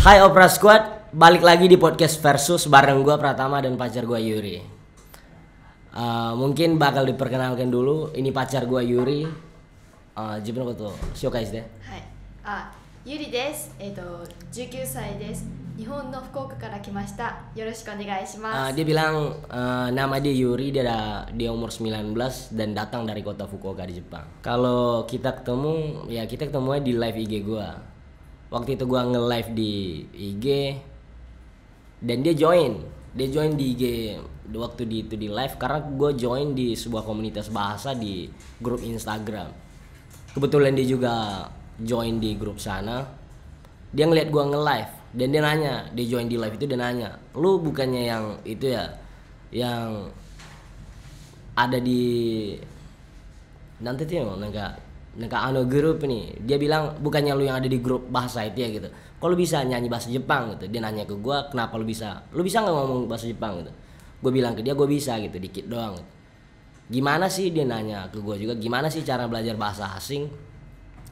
Hai Opera Squad, balik lagi di podcast Versus bareng gue Pratama dan pacar gue Yuri. Mungkin bakal diperkenalkan dulu, ini pacar gue Yuri. Jibun koto shoukai shite. はい。ゆりです。19歳です。日本の福岡から来ました。よろしくお願いします。 Dia bilang nama dia Yuri, dia umur 19 dan datang dari kota Fukuoka di Jepang. Kalau kita ketemu, ya kita ketemunya di live IG gue. Waktu itu gue nge-live di IG dan dia join di IG waktu di live karena gue join di sebuah komunitas bahasa di grup Instagram. Kebetulan dia juga join di grup sana. Dia ngeliat gue nge-live dan dia nanya, dia join di live itu dia nanya, lu bukannya yang itu ya, yang ada di nanti tuh ano grup nih. Dia bilang bukannya lu yang ada di grup bahasa itu ya gitu. Kalau bisa nyanyi bahasa Jepang gitu. Dia nanya ke gua, kenapa lu bisa nggak ngomong bahasa Jepang gitu. Gue bilang ke dia gue bisa gitu, dikit doang gitu. Gimana sih, dia nanya ke gua juga, gimana sih cara belajar bahasa asing.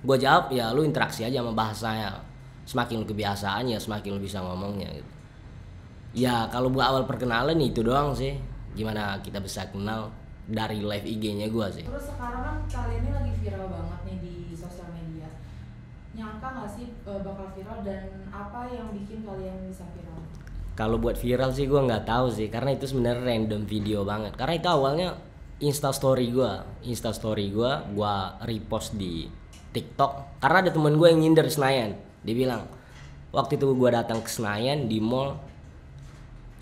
Gue jawab, ya lu interaksi aja sama bahasanya. Semakin lu kebiasaan ya semakin lu bisa ngomongnya gitu. Ya kalau buat awal perkenalan itu doang sih. Gimana kita bisa kenal dari live IG-nya gue sih. Terus sekarang kan kalian ini lagi viral banget nih di sosial media. Nyangka nggak sih bakal viral, dan apa yang bikin kalian bisa viral? Kalau buat viral sih gue nggak tahu sih, karena itu sebenarnya random video banget. Karena itu awalnya Insta story gue repost di TikTok. Karena ada temen gue yang nyindir Senayan. Dia bilang waktu itu gue datang ke Senayan di mall,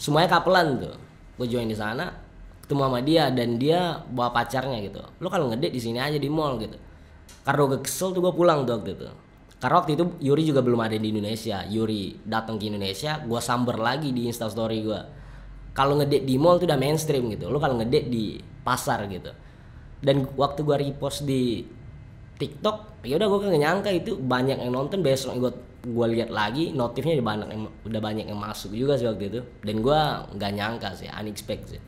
semuanya kapelan tuh. Gue join di sana, ketemu sama dia dan dia bawa pacarnya gitu. Lo kalau ngedate di sini aja di mall gitu. Karena gue kesel tuh gue pulang tuh waktu itu. Karena waktu itu Yuri juga belum ada di Indonesia. Yuri datang ke Indonesia, gue samber lagi di Insta story gue. Kalau ngedate di mall tuh udah mainstream gitu. Lo kalau ngedate di pasar gitu. Dan waktu gue repost di TikTok, ya udah gue kagak nyangka itu banyak yang nonton. Besok gue lihat lagi notifnya udah banyak yang masuk juga sih waktu itu. Dan gue nggak nyangka sih, unexpected sih.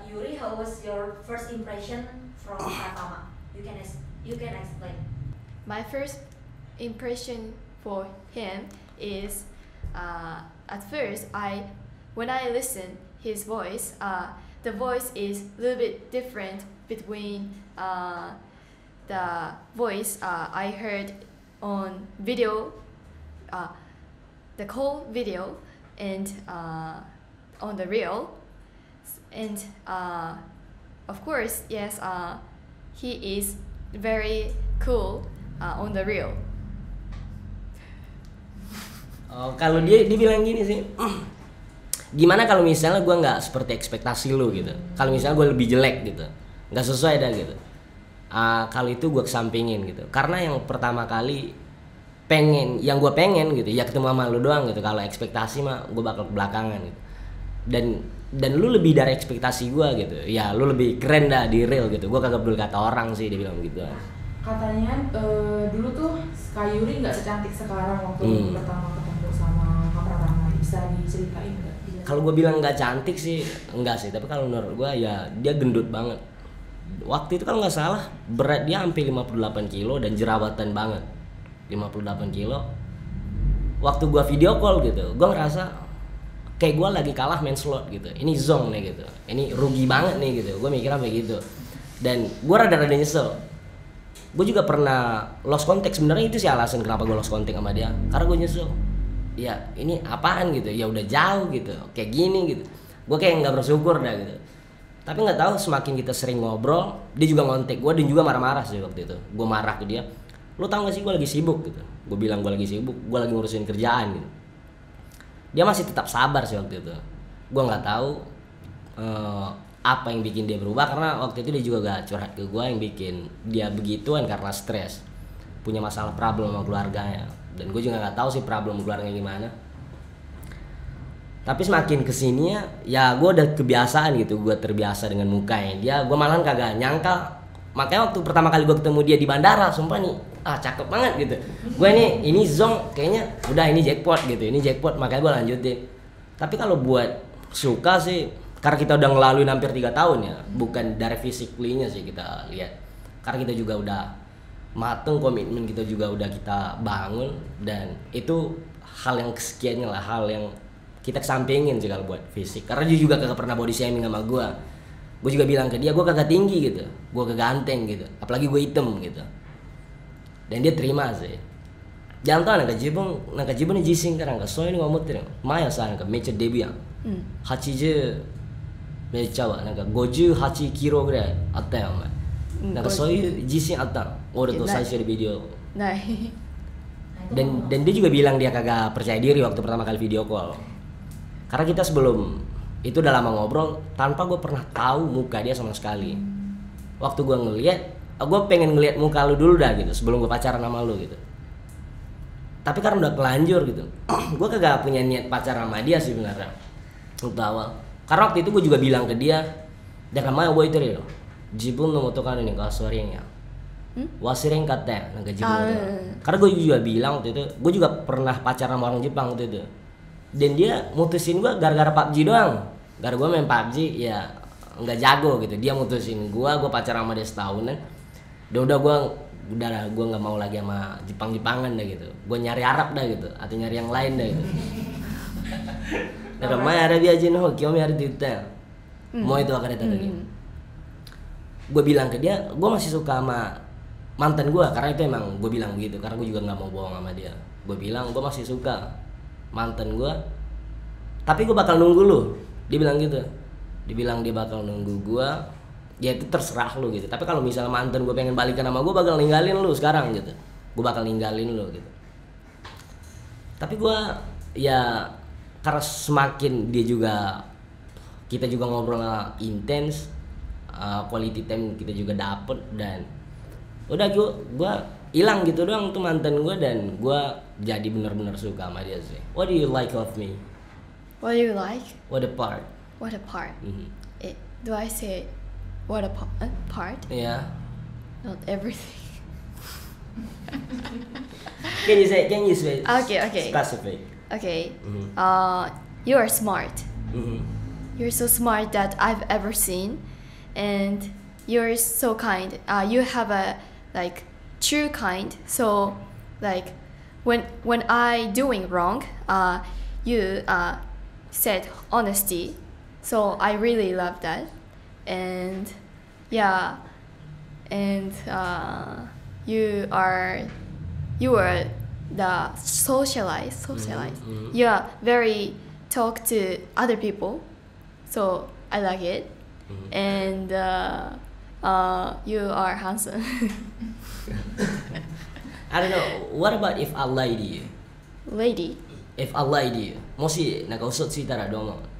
Yuri, how was your first impression from Pratama? You can explain. My first impression for him is at first when I listen his voice, the voice is a little bit different between the voice I heard on video, the call video, and on the real. And of course, yes, he is very cool on the real. Kalau dia bilang gini sih, gimana kalau misalnya gue nggak seperti ekspektasi lu gitu. Kalau misalnya gue lebih jelek gitu, nggak sesuai dah gitu. Kalau itu gue kesampingin gitu. Karena yang pertama kali yang gue pengen gitu, ya ketemu sama lu doang gitu. Kalau ekspektasi mah gue bakal ke belakangan gitu. Dan lu lebih dari ekspektasi gue gitu. Ya lu lebih keren dah di real gitu. Gue kagak peduli kata orang sih, dia bilang gitu. Katanya dulu tuh Kak Yuri nggak secantik sekarang waktu pertama ketemu sama Kak Pratama. Bisa diceritain nggak? Kalau gue bilang nggak cantik sih, enggak sih. Tapi kalau menurut gue ya dia gendut banget. Waktu itu kalau nggak salah berat dia hampir 58 kilo dan jerawatan banget. 58 kilo. Waktu gue video call gitu, gue ngerasa kayak gue lagi kalah main slot gitu. Ini zong nih gitu. Ini rugi banget nih gitu. Gue mikirnya begitu. Dan gue rada-rada nyesel. Gue juga pernah lost contact. Sebenarnya itu sih alasan kenapa gue lost contact sama dia. Karena gue nyesel. Ya ini apaan gitu. Ya udah jauh gitu. Kayak gini gitu. Gue kayak nggak bersyukur dah gitu. Tapi nggak tahu, semakin kita sering ngobrol, dia juga ngontek gue dan juga marah-marah sih waktu itu. Gue marah ke dia. Lu tau gak sih gue lagi sibuk gitu. Gue bilang gue lagi sibuk. Gue lagi ngurusin kerjaan gitu. Dia masih tetap sabar sih waktu itu. Gue nggak tahu apa yang bikin dia berubah, karena waktu itu dia juga gak curhat ke gue yang bikin dia begituan karena stres, punya masalah problem sama keluarganya. Dan gue juga nggak tahu sih problem keluarganya gimana. Tapi semakin kesini ya gue udah kebiasaan gitu. Gue terbiasa dengan mukanya dia. Gue malah kagak nyangka. Makanya waktu pertama kali gue ketemu dia di bandara, sumpah nih, cakep banget gitu. Gue ini zong, kayaknya udah ini jackpot gitu, ini jackpot, makanya gue lanjutin. Tapi kalau buat suka sih, karena kita udah ngelaluin hampir 3 tahun ya, bukan dari physically-nya sih kita lihat. Karena kita juga udah mateng, komitmen kita juga udah kita bangun, dan itu hal yang kesekiannya lah, hal yang kita kesampingin sih kalau buat fisik, karena dia juga kagak pernah body shaming sama gue juga bilang ke dia gue kagak tinggi gitu, gue kagak ganteng gitu, apalagi gue hitam gitu, dan dia terima sih. Jangan tahu nangka jibun ni jising karang ka soy ni ngomot rin maya sa nangka mecha debu yang 80めっちゃはなんか58キロぐらいあったよお前、なんかそういう自信あったの俺と最初di video. Nah. Dan dia juga bilang dia kagak percaya diri waktu pertama kali video call, karena kita sebelum itu udah lama ngobrol tanpa gue pernah tahu muka dia sama sekali. Waktu gue ngeliat, gue pengen ngeliat muka lu dulu dah gitu sebelum gue pacaran sama lu gitu, tapi karena udah kelanjur gitu gue kagak punya niat pacaran sama dia sih sebenarnya waktu awal. Karena waktu itu gue juga bilang ke dia, dan namanya gue itu loh, jibun no moto kan ini kasuarinya wasiren kata nangka jibun. Karena gue juga bilang waktu itu, gue juga pernah pacaran sama orang Jepang waktu itu, dan dia mutusin gue gara-gara PUBG doang. Gara gue main PUBG ya nggak jago gitu, dia mutusin gue pacaran sama dia setahunan, dan udah gue nggak mau lagi sama Jepangan dah gitu, gue nyari Arab dah gitu, atau nyari yang lain dah gitu. Nah, Maya ada dia jin ho, kyomi hari detail. Mau itu akan datang lagi. Gue bilang ke dia, gue masih suka sama mantan gue, karena itu emang gue bilang begitu, karena gue juga nggak mau bohong sama dia. Gue bilang gue masih suka mantan gue, tapi gue bakal nunggu lu. Dia bilang gitu. Dibilang dia bakal nunggu gue, ya itu terserah lu gitu. Tapi kalau misalnya mantan gue pengen balikan sama gue, bakal ninggalin lu sekarang gitu. Gue bakal ninggalin lu gitu. Tapi gue ya karena semakin dia juga, kita juga ngobrol intens, quality time kita juga dapet, dan udah gue hilang gitu doang tuh mantan gue, dan gue jadi benar-benar suka sama dia sih. What do you like of me? What do you like? What a part? What a part? Do I say what a part? Yeah. Not everything. Can you say Okay. specific? Okay. You are smart. You're so smart that I've ever seen, and you're so kind. You have a true kind. So when I doing wrong, you said honesty. So I really love that, and yeah, and you are the socialize. You are very talk to other people, so I like it, and you are handsome. I don't know. What about if I lied to you? Lady. If I lied to you, moshi nakausot sitara domo.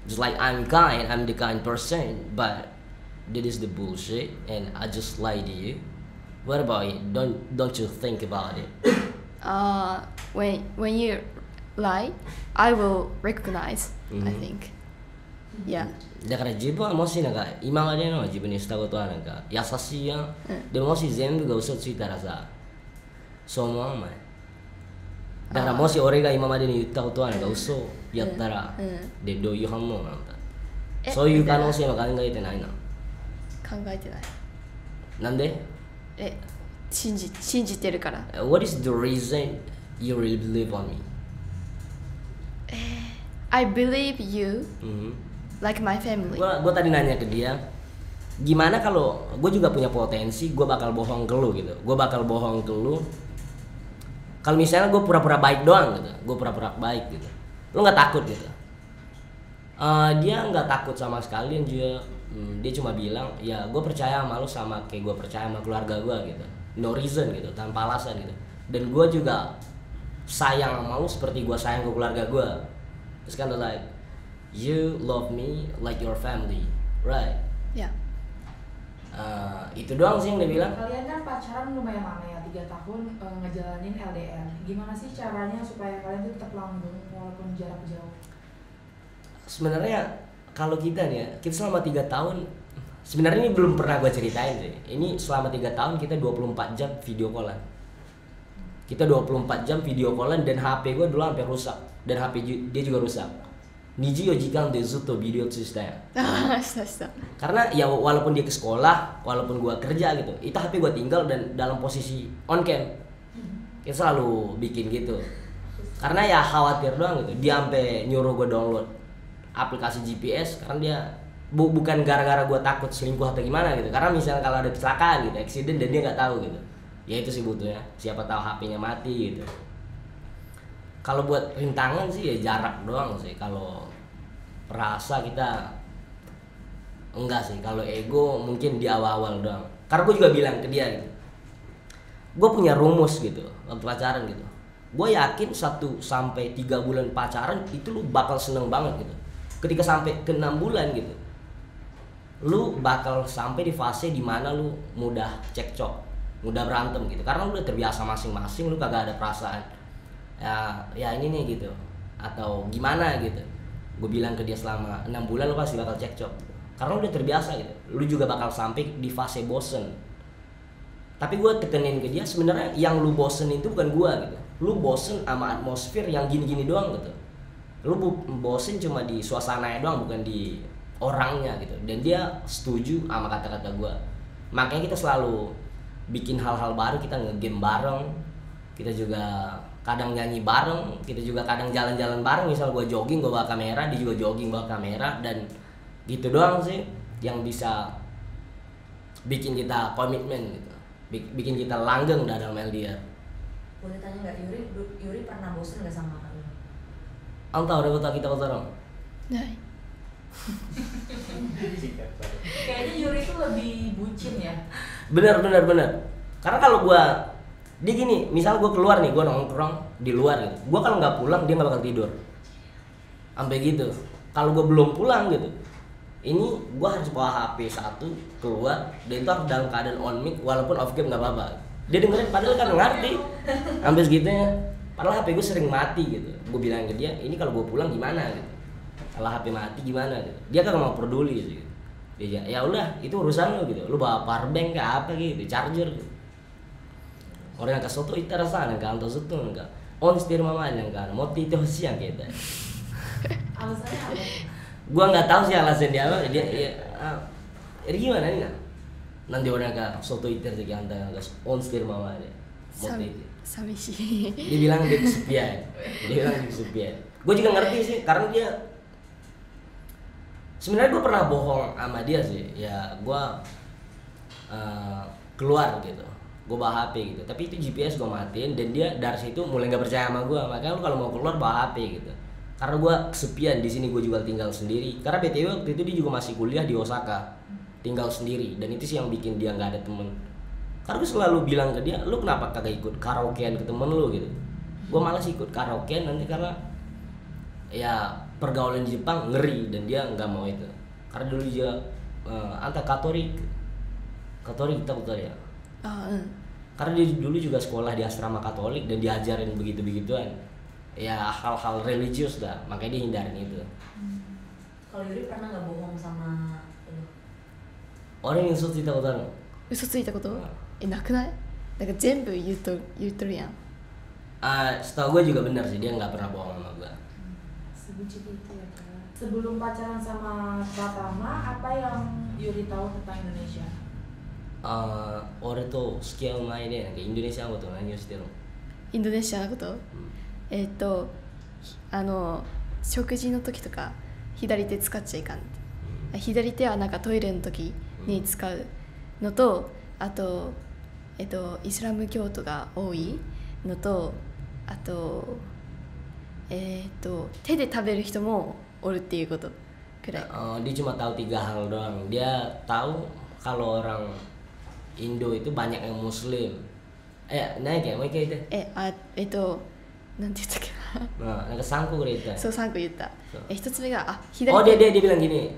Just like I'm the kind person, but this is the bullshit, and I just lied to you. What about it? Don't you think about it? When you lie, I will recognize. I think. Yeah. だから自分はもしなんか今までの自分にしたことはなんか優しいやん、でももし全部が嘘ついたらさ、そう思わんお前。だからもし俺が今までに言ったことはなんか嘘やったら、でどういう反応なんだ。そういう可能性は考えてないな。考えてない。なんで？信じてるから。What is the reason you really believe on me? I believe you. Like my family. Gue tadi nanya ke dia, gimana kalau gue juga punya potensi, gue bakal bohong ke lu gitu. Gue bakal bohong ke lu. Kalau misalnya gue pura-pura baik doang gitu, gue pura-pura baik gitu. Lu nggak takut gitu? Dia nggak takut sama sekali, dia cuma bilang, ya gue percaya sama lu sama kayak gue percaya sama keluarga gue gitu. No reason gitu, tanpa alasan gitu. Dan gue juga sayang sama lu seperti gue sayang ke keluarga gue. It's kind of like you love me like your family, right? Yeah. Itu doang sih yang dia bilang. Kalian kan pacaran lumayan lama ya, 3 tahun ngejalanin LDR. Gimana sih caranya supaya kalian tuh tetap langgeng walaupun jarak jauh? Sebenarnya kalau kita nih ya, kita selama 3 tahun, sebenarnya ini belum pernah gue ceritain sih. Ini selama 3 tahun kita 24 jam video callan. Kita 24 jam video callan, dan HP gue dulu hampir rusak, dan HP dia juga rusak. 24時間でずっとビデオ通したやん。したした。 Karena ya walaupun dia ke sekolah, walaupun gua kerja gitu, itu HP gua tinggal dan dalam posisi on cam. Dia selalu bikin gitu. Karena ya khawatir doang gitu. Dia sampai nyuruh gua download aplikasi GPS karena dia bukan gara-gara gua takut selingkuh atau gimana gitu. Karena misalnya kalau ada kecelakaan gitu, accident dan dia nggak tahu gitu. Ya itu sih butuhnya. Siapa tahu HP-nya mati gitu. Kalau buat rintangan sih ya jarak doang sih. Kalau rasa kita enggak sih. Kalau ego mungkin di awal-awal doang. Karena gue juga bilang ke dia gitu. Gue punya rumus gitu waktu pacaran gitu. Gue yakin 1 sampai 3 bulan pacaran itu lu bakal seneng banget gitu. Ketika sampai ke 6 bulan gitu, lu bakal sampai di fase dimana lu mudah cekcok, mudah berantem gitu. Karena lu udah terbiasa masing-masing, lu kagak ada perasaan ya ini nih gitu atau gimana gitu. Gue bilang ke dia selama 6 bulan lu pasti bakal cekcok karena lu udah terbiasa gitu. Lu juga bakal sampai di fase bosen. Tapi gue tekenin ke dia sebenarnya yang lu bosen itu bukan gue gitu. Lu bosen sama atmosfer yang gini-gini doang gitu. Lu bosen cuma di suasananya doang, bukan di orangnya gitu. Dan dia setuju sama kata-kata gue. Makanya kita selalu bikin hal-hal baru. Kita nge-game bareng, kita juga kadang nyanyi bareng, kita juga kadang jalan-jalan bareng. Misal gue jogging, gue bawa kamera, dia juga jogging bawa kamera. Dan gitu doang sih yang bisa bikin kita komitmen gitu, bikin kita langgeng dalam LDR. Boleh tanya nggak Yuri pernah bosen nggak sama kamu? Tahu udah kita orang. ない。 Kayaknya Yuri itu lebih bucin ya. Bener. Karena kalau gua dia gini, misal gua keluar nih, gua nongkrong di luar gitu. Gua kalau nggak pulang dia nggak bakal tidur. Sampai gitu. Kalau gua belum pulang gitu, ini gua harus bawa HP 1 keluar, dan itu harus dalam keadaan on mic walaupun off cam nggak apa-apa. Dia dengerin padahal kan ngerti. Sampai segitunya. Padahal HP gue sering mati gitu. Gue bilang ke dia, ini kalau gue pulang gimana gitu. Kalau HP mati gimana gitu. Dia kan mau peduli gitu. Dia ya udah itu urusan lu gitu. Lu bawa power bank kayak apa gitu, charger gitu. Orang yang ke soto itu rasanya kan atau soto enggak. On setir mamanya kan. Mau itu sih yang kita. Alasannya apa? Gua nggak tahu sih alasan dia apa. Dia ini gimana nih kan? Nanti orang ke soto itu sih yang on setir mamanya. Mau itu. 寂しい。 Dia bilang dia kesepian. Gue juga ngerti sih karena dia sebenarnya gue pernah bohong sama dia sih. Ya gue keluar gitu, gue bawa HP gitu. Tapi itu GPS gue matiin dan dia dari situ mulai nggak percaya sama gue. Makanya lu kalau mau keluar bawa HP gitu. Karena gue kesepian di sini, gue juga tinggal sendiri. Karena BTW waktu itu dia juga masih kuliah di Osaka, tinggal sendiri. Dan itu sih yang bikin dia nggak ada temen. Karena gue selalu bilang ke dia, lu kenapa kagak ikut karaokean ke temen lu gitu. Gue malas ikut karaokean nanti karena ya pergaulan di Jepang ngeri dan dia nggak mau itu. Karena dulu dia anta Katolik kita betul ya. あ、うん。 Karena dia dulu juga sekolah di asrama Katolik dan diajarin begitu-begituan. Ya hal-hal religius dah, makanya dia hindarin itu. Kalau Yuri pernah nggak bohong sama lu? Orang yang suka cerita utara. 嘘ついたこと？なくない？なんか全部言うとるやん。 Setahu gue juga benar sih, dia nggak pernah bohong sama gue. Sebucin itu ya Kak. Sebelum pacaran sama Pratama, apa yang Yuri tahu tentang Indonesia? 俺と付き合う前でなんかインドネシア語と何をしてるの？インドネシアのこと？食事の時とか左手使っちゃいかん。左手はなんかトイレの時に使うのと、あとイスラム教徒が多いのと、あと手で食べる人もおるっていうことくらい。 Dia cuma tahu 3 hal doang. Dia tahu kalau orang Indo itu banyak yang Muslim. Naik ya, mau kayak itu. なんて言ったっけな。 Nah, kesangku cerita. そう3個言った。そう一つ目がOh dia bilang gini,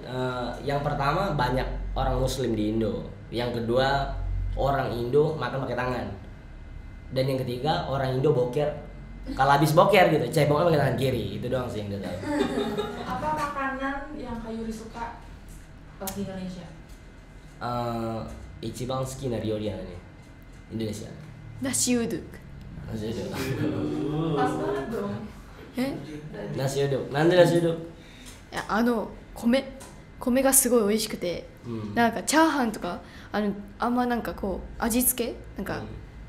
yang pertama banyak orang Muslim di Indo, yang kedua orang Indo makan pakai tangan, dan yang ketiga orang Indo boker. Kalau habis boker gitu, ceboknya pakai tangan kiri. Itu doang sih yang dia tahu. Apa makanan yang Kak Yuri suka pas di Indonesia? Ichiban suki na ryori yang ini Indonesia. ナシウドゥク。 Nasi uduk. Pas banget dong. え？ Nasi uduk. Nanti nasi uduk. や米がすごい美味しくて、なんかチャーハンとかあんまなんかこう味付けなんか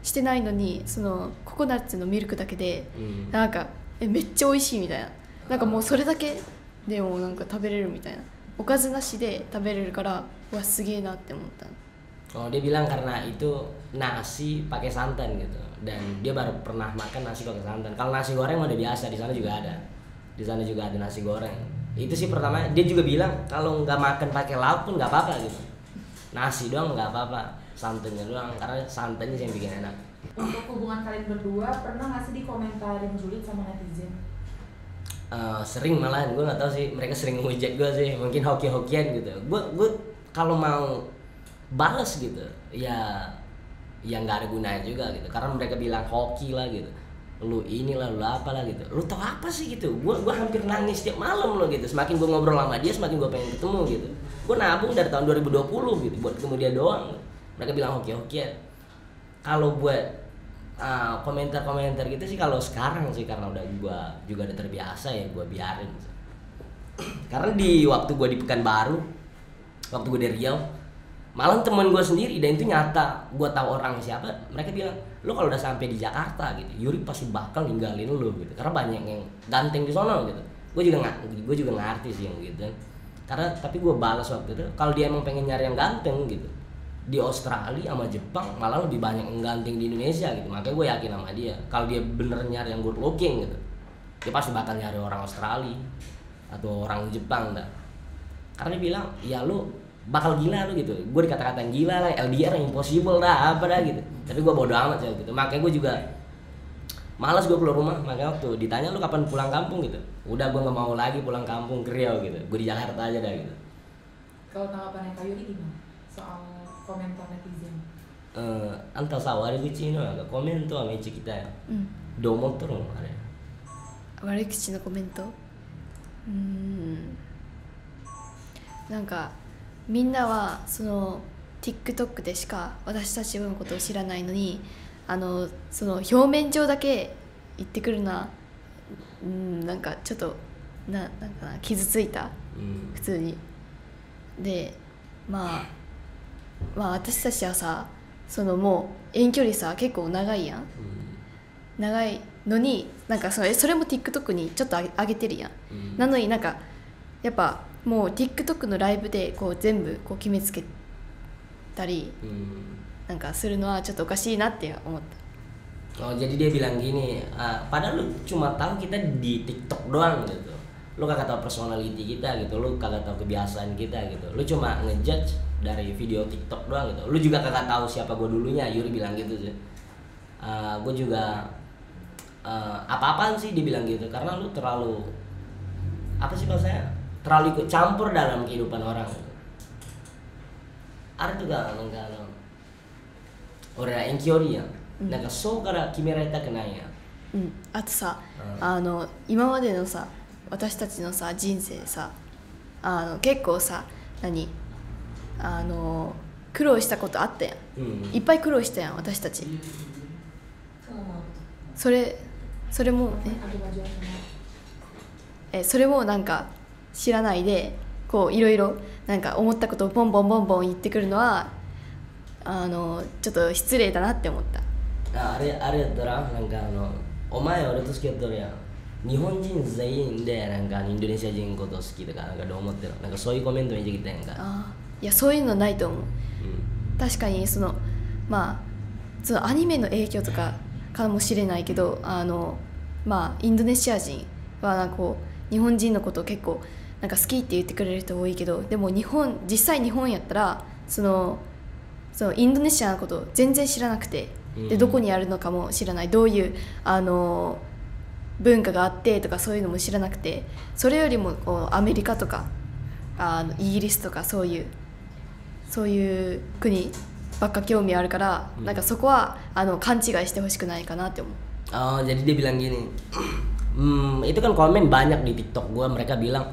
してないのにそのココナッツのミルクだけで、なんかめっちゃ美味しいみたいな、なんかもうそれだけでもなんか食べれるみたいな、おかずなしで食べれるから、わすげえなって思ったの。Oh, dia bilang karena itu nasi pakai santan gitu, dan dia baru pernah makan nasi pakai santan. Kalau nasi goreng udah biasa, di sana juga ada. Di sana juga ada nasi goreng. Itu sih pertama. Dia juga bilang kalau nggak makan pakai lauk pun nggak apa-apa gitu. Nasi doang nggak apa-apa, santannya doang, karena santannya sih yang bikin enak. Untuk hubungan kalian berdua, pernah nggak sih dikomentarin julid sama netizen? Sering malahan, gue nggak tahu sih, mereka sering ngejek gue sih, mungkin hoki-hokian gitu. Gue kalau mau balas gitu ya nggak ada gunanya juga gitu, karena mereka bilang hoki lah gitu, lu inilah lu apalah gitu, lu tau apa sih gitu. Gue hampir nangis tiap malam lo gitu, semakin gue ngobrol sama dia semakin gue pengen ketemu gitu. Gue nabung dari tahun 2020 gitu buat ketemu dia doang. Mereka bilang hoki-hokian. Kalau buat komentar-komentar gitu sih kalau sekarang sih, karena udah gue juga udah terbiasa ya, gue biarin. Karena di waktu gue di Pekanbaru, waktu gue di Riau, malah temen gue sendiri, dan itu nyata, gue tahu orang siapa, mereka bilang lo kalau udah sampai di Jakarta gitu, Yuri pasti bakal ninggalin lo gitu, karena banyak yang ganteng di sono gitu. Gue juga ngerti sih yang gitu, karena tapi gue balas waktu itu, kalau dia emang pengen nyari yang ganteng gitu, di Australia sama Jepang malah lebih banyak yang ganteng di Indonesia gitu. Makanya gue yakin sama dia, kalau dia bener nyari yang good looking gitu, dia pasti bakal nyari orang Australia atau orang Jepang dah. Karena dia bilang ya lo bakal gila lu gitu. Gue dikata-katain gila lah, LDR impossible dah, apa dah gitu. Tapi gue bodo amat sih gitu. Makanya gue juga malas gue keluar rumah. Makanya waktu ditanya lu kapan pulang kampung gitu, udah gue nggak mau lagi pulang kampung ke Riau gitu. Gue di Jakarta aja dah gitu. Kalau tanggapannya Kak Yuri gimana soal komentar netizen? あんたさ悪口のなんかコメントはめっちゃ来たよ。どう思っとるのあれ？悪口のコメント、なんかみんなはその TikTok でしか私たちのことを知らないのに、その表面上だけ言ってくるのは、なんかちょっとなんかな傷ついた、普通に。でまあ私たちはさ、そのもう遠距離さ結構長いやん、長いのになんかそれも TikTok にちょっと上げてるやん、なのになんかやっぱもう TikTok のライブでこう全部こう決めつけたり、なんかするのはちょっとおかしいなって思った。Oh, jadi dia bilang gini, padahal lu cuma tahu kita di TikTok doang gitu. Lu kagak tahu personality kita gitu, lu kagak tahu kebiasaan kita gitu. Lu cuma ngejudge dari video TikTok doang gitu. Lu juga kagak tahu siapa gue dulunya, Yuri bilang gitu sih. Gue juga apa-apaan sih dibilang gitu, karena lu terlalu apa sih bahasanya? Terlalu ikut campur dalam kehidupan orang. Ada juga orang yang kiori ya,なんかそうから決められたくないや。あとさ、今までのさ私たちのさ人生さ、結構さ苦労したことあったやん、いっぱい苦労したやん私たち。それもそれもなんか知らないでこういろいろなんか思ったことをボンボン言ってくるのはちょっと失礼だなって思った。あれやったらなんかお前俺と付き合っとるやん、日本人全員でなんかインドネシア人のこと好きとかなんかどう思ってる、なんかそういうコメント見てきたやんか。いやそういうのないと思う、確かにそのアニメの影響とかかもしれないけどインドネシア人はなんかこう日本人のことを結構なんか好きって言ってくれる人多いけど、でも実際日本やったらそのインドネシアのこと全然知らなくて、でどこにあるのかも知らない、どういう文化があってとかそういうのも知らなくて、それよりもこうアメリカとかイギリスとかそういう国ばっか興味あるから、なんかそこは勘違いしてほしくないかなって思う。Jadi dia bilang gini, itu kan komen banyak di TikTok gue, mereka bilang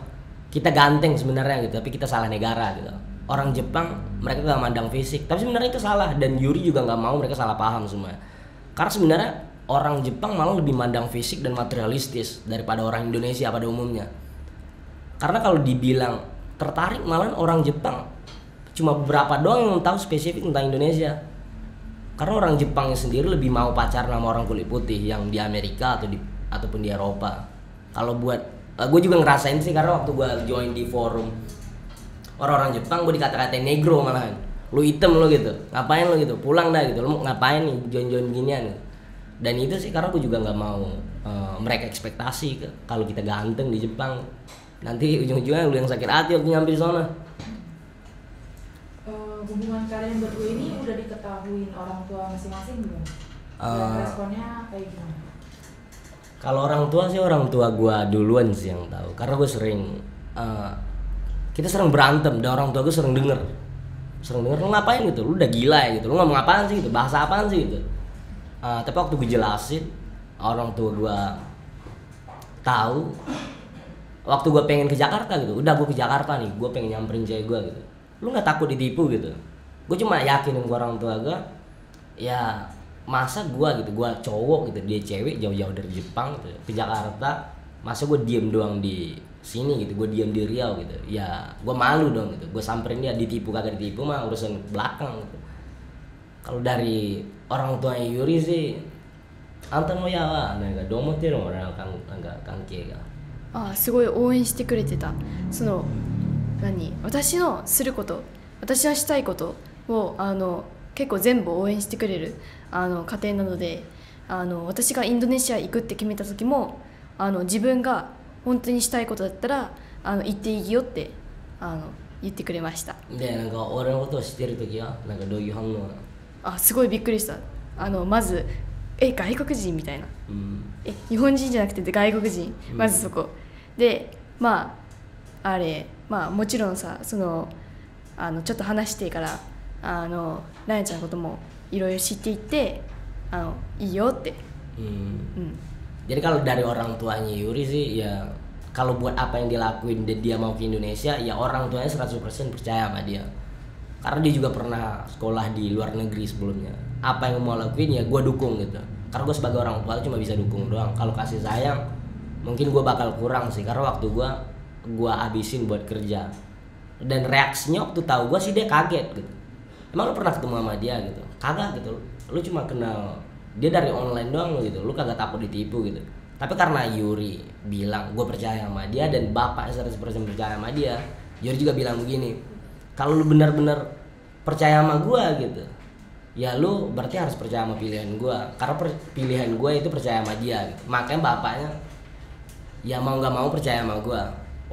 kita ganteng sebenarnya gitu, tapi kita salah negara gitu. Orang Jepang mereka gak mandang fisik, tapi sebenarnya itu salah, dan Yuri juga gak mau mereka salah paham semua. Karena sebenarnya orang Jepang malah lebih mandang fisik dan materialistis daripada orang Indonesia pada umumnya. Karena kalau dibilang tertarik malah orang Jepang cuma beberapa doang yang tahu spesifik tentang Indonesia. Karena orang Jepangnya sendiri lebih mau pacaran sama orang kulit putih yang di Amerika ataupun di Eropa. Kalau buat gue juga ngerasain sih, karena waktu gue join di forum orang-orang Jepang, gue dikata-katain negro malahan. Lu hitam lu gitu, ngapain lu gitu, pulang dah gitu, lu ngapain nih join-join ginian gitu. Dan itu sih karena gue juga nggak mau mereka ekspektasi kalau kita ganteng di Jepang, nanti ujung-ujungnya lu yang sakit hati waktu nyampe di sana. Hubungan kalian berdua ini udah diketahui orang tua masing-masing belum? Dan responnya kayak gimana? Kalau orang tua sih, orang tua gue duluan sih yang tahu, karena gue sering kita sering berantem dan orang tua gue sering denger lu ngapain gitu, lu udah gila ya gitu, lu ngomong apaan sih gitu, bahasa apaan sih gitu. Tapi waktu gue jelasin, orang tua gue tahu. Waktu gue pengen ke Jakarta gitu, udah gue ke Jakarta nih, gue pengen nyamperin cewek gue gitu, lu nggak takut ditipu gitu. Gue cuma yakinin ke orang tua gue, ya masa gue gitu, gue cowok gitu, dia cewek jauh-jauh dari Jepang gitu ke Jakarta, masa gue diem doang di sini gitu, gue diem di Riau gitu, ya gue malu dong gitu. Gue samperin dia, ditipu kagak ditipu mah urusan belakang gitu. Kalau dari orang tuanya Yuri sih, antan mo ya waなんかどう思ってるのなんか関係が。すごい応援してくれてた。その私のすること、私のしたいことを結構全部応援してくれる家庭なので、私がインドネシア行くって決めた時も自分が本当にしたいことだったら行っていいよって言ってくれました。でなんか俺のことを知ってる時はなんかどういう反応なの？すごいびっくりした。まず外国人みたいな、日本人じゃなくて外国人、まずそこで、まあもちろんさ、ちょっと話してからラヤちゃんのこともいろいろ知っていっていいよって。Jadi kalau dari orang tuanya Yuri sih ya, kalau buat apa yang dia lakuin dan dia mau ke Indonesia, ya orang tuanya 100% percaya sama dia. Karena dia juga pernah sekolah di luar negeri sebelumnya. Apa yang mau lakuin ya gue dukung gitu. Karena gue sebagai orang tua cuma bisa dukung doang. Kalau kasih sayang mungkin gue bakal kurang sih, karena waktu gue habisin buat kerja. Dan reaksinya waktu tahu gue sih dia kaget gitu. Emang lu pernah ketemu sama dia gitu? Kagak gitu. Lu cuma kenal dia dari online doang gitu. Lu kagak takut ditipu gitu. Tapi karena Yuri bilang gue percaya sama dia dan bapak 100% percaya sama dia, Yuri juga bilang begini, kalau lu benar-benar percaya sama gue gitu, ya lu berarti harus percaya sama pilihan gue. Karena pilihan gue itu percaya sama dia gitu. Makanya bapaknya ya mau nggak mau percaya sama gue.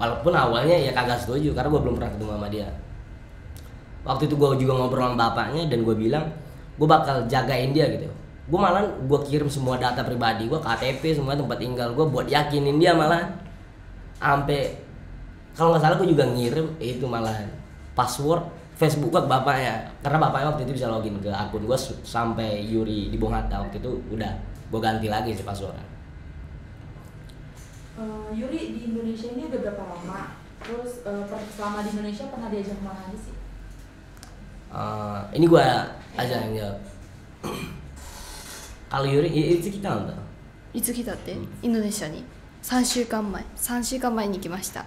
Walaupun awalnya ya kagak setuju karena gue belum pernah ketemu sama dia. Waktu itu gue juga ngobrol sama bapaknya dan gue bilang gue bakal jagain dia gitu. Gue malah gue kirim semua data pribadi gue, KTP, semua tempat tinggal gue buat yakinin dia malah. Sampai kalau nggak salah gue juga ngirim itu malahan password Facebook gue ke bapaknya, karena bapaknya waktu itu bisa login ke akun gue sampai Yuri di Bung Hatta. Waktu itu udah gue ganti lagi sih passwordnya. Yuri di Indonesia ini udah berapa lama? Terus selama di Indonesia pernah diajak kemana aja sih? Ini gue aja yang jawab. Kalau Yuri, itu kita nonton. いつ来たって、インドネシアに3週間前に来ました。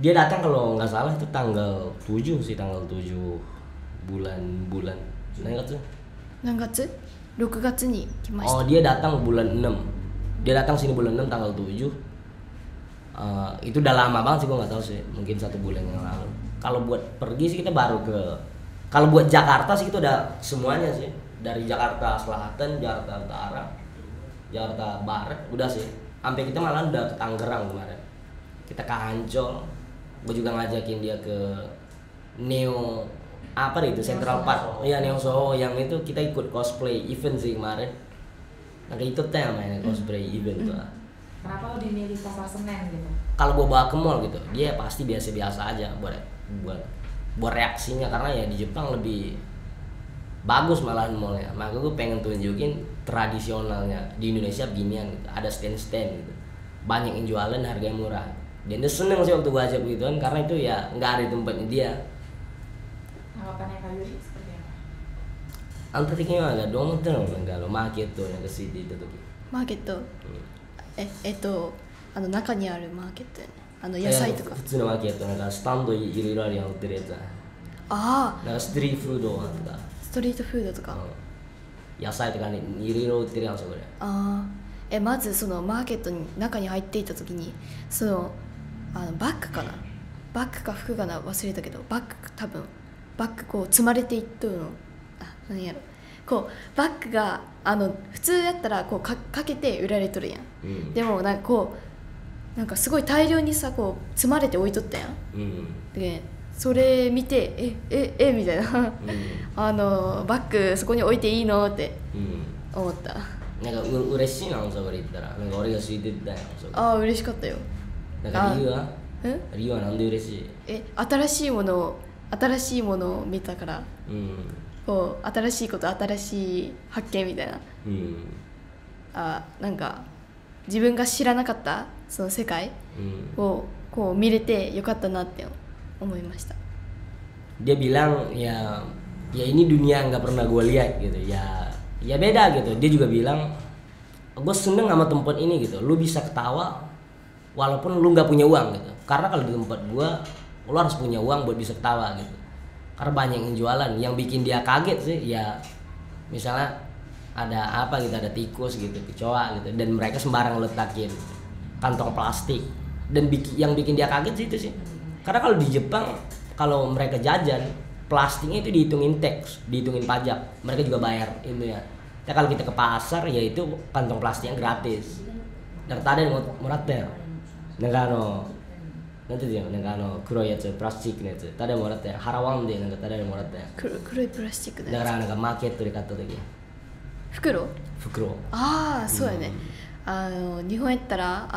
Dia datang kalau nggak salah itu tanggal 7 sih, tanggal 7 bulan何月 6月に来ました。 Oh, dia datang bulan 6. Dia datang sini bulan 6 tanggal 7. Itu udah lama banget sih, gue nggak tahu sih, mungkin 1 bulan yang lalu. Kalau buat pergi sih kita baru kalau buat Jakarta sih itu udah semuanya sih. Dari Jakarta Selatan, Jakarta Utara, Jakarta Barat, udah sih. Sampai kita malah udah ke Tangerang kemarin. Kita ke Ancol. Gue juga ngajakin dia ke Neo apa itu Central Park. Iya, Neo Soho yang itu kita ikut cosplay event sih kemarin. Nah, itu teh namanya cosplay event tuh. Kenapa lo dimilih Pasar Senen gitu? Kalau gue bawa ke mall gitu, dia pasti biasa-biasa aja buat reaksinya, karena ya di Jepang lebih bagus malahan mallnya. Maka gue pengen tunjukin tradisionalnya di Indonesia beginian gitu. Ada stand-stand gitu, banyak yang jualan harganya murah. Dan dia seneng sih waktu gue ajak begituan, karena itu ya nggak ada di tempatnya dia. Tanggapannya Kak Yuri seperti apa? あんた的にはどう思ってるのなんかマーケットをなんか空いていた時。マーケット、中にあるマーケットやね。野菜とか。普通のマーケットなんかスタンドいろいろあるやん売ってるやつ。あなんかストリートフードとか、あ、ストリートフードとか。野菜とかねいろいろ売ってるやんそこで。ああ、まずそのマーケットに中に入っていった時にそのバッグかな、バッグか服かな忘れたけど、バッグ多分バッグこう積まれていっとるの。何やろ、こうバッグが普通やったらこうかけて売られとるやん、でもなんかこうなんかすごい大量にさこう積まれて置いとったやん、でそれ見てみたいなバッグそこに置いていいのって思った。なんか嬉しいなそこで言ったら、なんか俺が空いてったやんそこ。ああ嬉しかったよ。なんか理由はなんで嬉しい？新しいものを見たから、こう新しいこと新しい発見みたいな、なんか自分が知らなかったその世界をこう見れてよかったなって思いました。Dia bilang ya ini dunia nggak pernah gue lihat gitu ya beda gitu. Dia juga bilang gue seneng sama tempat ini gitu, lu bisa ketawa walaupun lu nggak punya uang gitu, karena kalau di tempat gue lu harus punya uang buat bisa ketawa gitu, karena banyak yang jualan. Yang bikin dia kaget sih ya misalnya ada apa gitu, ada tikus gitu, kecoa gitu, dan mereka sembarang letakin kantong plastik, dan yang bikin dia kaget sih itu sih, karena kalau di Jepang kalau mereka jajan plastiknya itu dihitungin tax, dihitungin pajak, mereka juga bayar itu ya. Ya kalau kita ke pasar ya itu kantong plastiknya gratis. Dan tadi muratte. Nagano. Nanti dia nagano kuroi yatsu plastik no yatsu. Tadi muratte. Harawan deなんかtadi muratte. 黒いプラスチックのやつ。だからなんかマーケットで買った時。袋？ああ、そうやね。日本やったら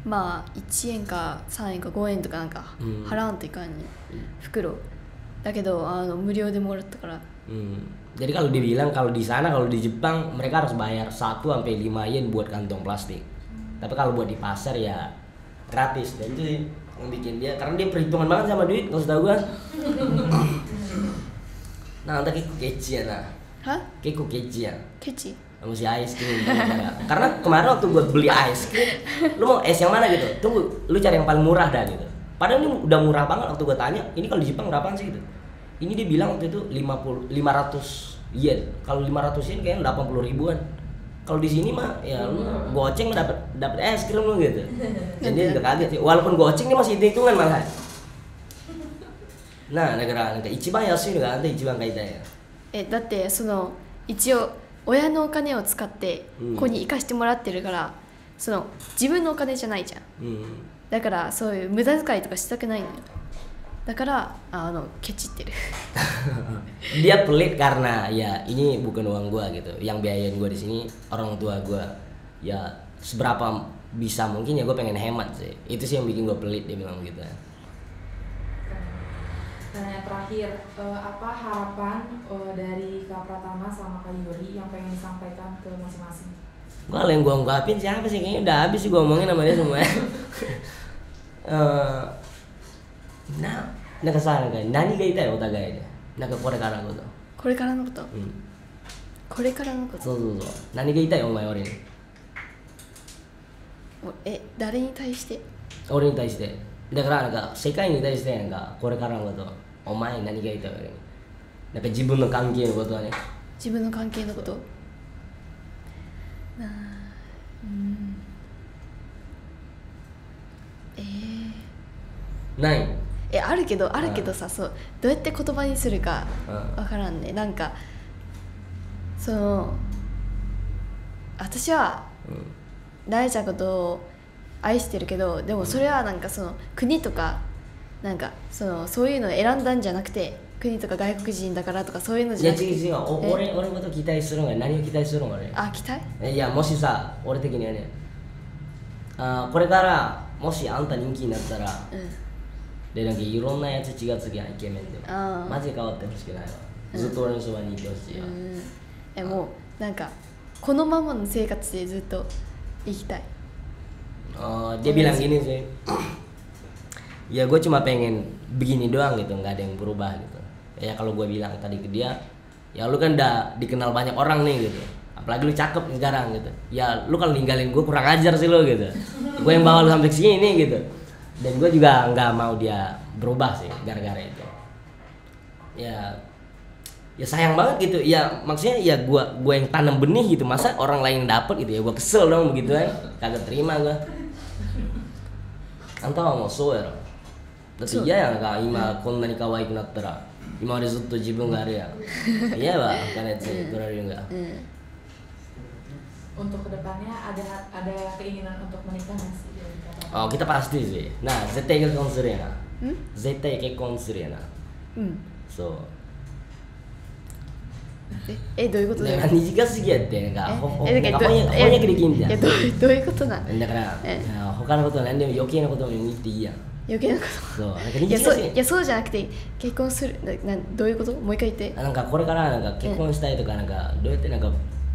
まあ1円か3円か5円とかなんか払わんといかんね、袋だけど無料でもらったから。Jadi kalau dibilang kalau di sana, kalau di Jepang mereka harus bayar 1 sampai 5 yen buat kantong plastik. Tapi kalau buat di pasar ya gratis. Dan itu sih yang bikin dia, karena dia perhitungan banget sama duit, nggak usah tahu gua. Nah, nanti kayak keci ya nah. Hah? Kayak keci ya. Keci? Sama si ice cream. Karena kemarin waktu gua beli ice cream, lu mau es yang mana gitu? Tunggu, lu cari yang paling murah dah gitu. Padahal ini udah murah banget waktu gua tanya, ini kalau di Jepang berapaan sih gitu? Ini dia bilang waktu itu 500 yen. Kalau 500 yen kayaknya 80 ribuan. Kalau di sini mah ya lu goceng dapat es krim lu gitu. Jadi dia kaget sih. Walaupun goceng dia masih hitung-hitungan malah. Nah, negara ichiban yasuiのがあんた一番買いたいよ。だってその一応親のお金を使ってここに行かしてもらってるから、その自分のお金じゃないじゃん。だからそういう無駄遣いとかしたくないのよ。だからケチってる。Dia pelit karena ya ini bukan uang gua gitu. Yang biayain gua di sini orang tua gua. Ya seberapa bisa mungkin ya gua pengen hemat sih. Itu sih yang bikin gua pelit, dia bilang gitu. Dan yang terakhir, apa harapan dari Kak Pratama sama Kak Yuri yang pengen disampaikan ke masing-masing? Gua yang gua ungkapin siapa sih, kayaknya udah habis sih gua omongin sama dia semua. Nah, なんかさ、何が言いたいお互いで。なんかこれからのこと。これからのこと。これからのこと。そう。何が言いたいお前俺に。誰に対して？俺に対して。だからなんか世界に対してなんかこれからのこと。お前何が言いたい俺に。なんか自分の関係のことはね。自分の関係のこと。ない。あるけどさ、そうどうやって言葉にするかわからんね。なんかその私は大ちゃんのことを愛してるけど、でもそれはなんかその国とかなんかそういうのを選んだんじゃなくて、国とか外国人だからとかそういうのじゃなくて。いや違う、俺のこと期待するのが何を期待するの俺。期待？いやもしさ、俺的にはね、これからもしあんた人気になったら。でなんかいろんなやつ違う次はイケメンでもマジで変わってほしくないわ。ずっと俺のそばにいてほしいわ。もうなんかこのままの生活でずっと生きたい。Dia bilang gini sih, ya gue cuma pengen begini doang gitu, nggak ada yang berubah gitu. Ya kalau gue bilang tadi ke dia, ya lu kan udah dikenal banyak orang nih gitu, apalagi lu cakep nih sekarang gitu. Ya lu kalau ninggalin gue kurang ajar sih lu gitu. Gue yang bawa lu sampai sini gitu. Dan gue juga nggak mau dia berubah sih gara-gara itu. Ya sayang banget gitu. Ya maksudnya ya gue yang tanam benih gitu, masa orang lain yang dapet gitu ya, gue kesel dong begitu kan. Kagak terima gue. Anta wa mo sou yaro. Datte iya ya ga ima konna ni kawaiku natta ra今までずっと自分があれや嫌は金取られるんが Untuk kedepannya ada keinginan untuk menikah nggak sih? Oh kita pasti sih. Nah, 絶対結婚するやな。絶対結婚するやな。そう。どういうことだよ。短すぎやってなんか翻だから訳できんじゃん。どういうことなんだから他のことは何でも余計なことも言っていいやん。余計なこそう。なんかといや短すぎ。いやそうじゃなくて結婚するどういうこと？もう一回言って。なんかこれからなんか結婚したいとかなんかどうやってなんか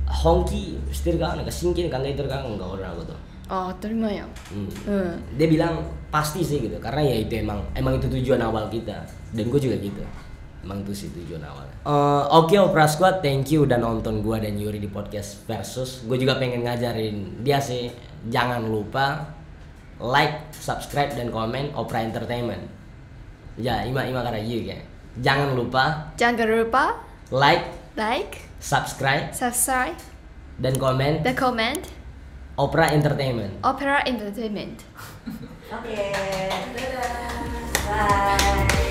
本気してるかなんか真剣に考えてるかなんか俺らのこと。当たり前やん。Dia bilang pasti sih gitu karena ya itu emang itu tujuan awal kita dan gue juga gitu. Emang itu sih tujuan awalnya. Oke, Opera Squad, thank you udah nonton gue dan Yuri di podcast Versus. Gue juga pengen ngajarin dia sih, jangan lupa like, subscribe dan komen Opera Entertainment. Ya, ima kara yu ya. Jangan lupa like, subscribe dan komen Opera Entertainment. Okay. Dadah. Bye.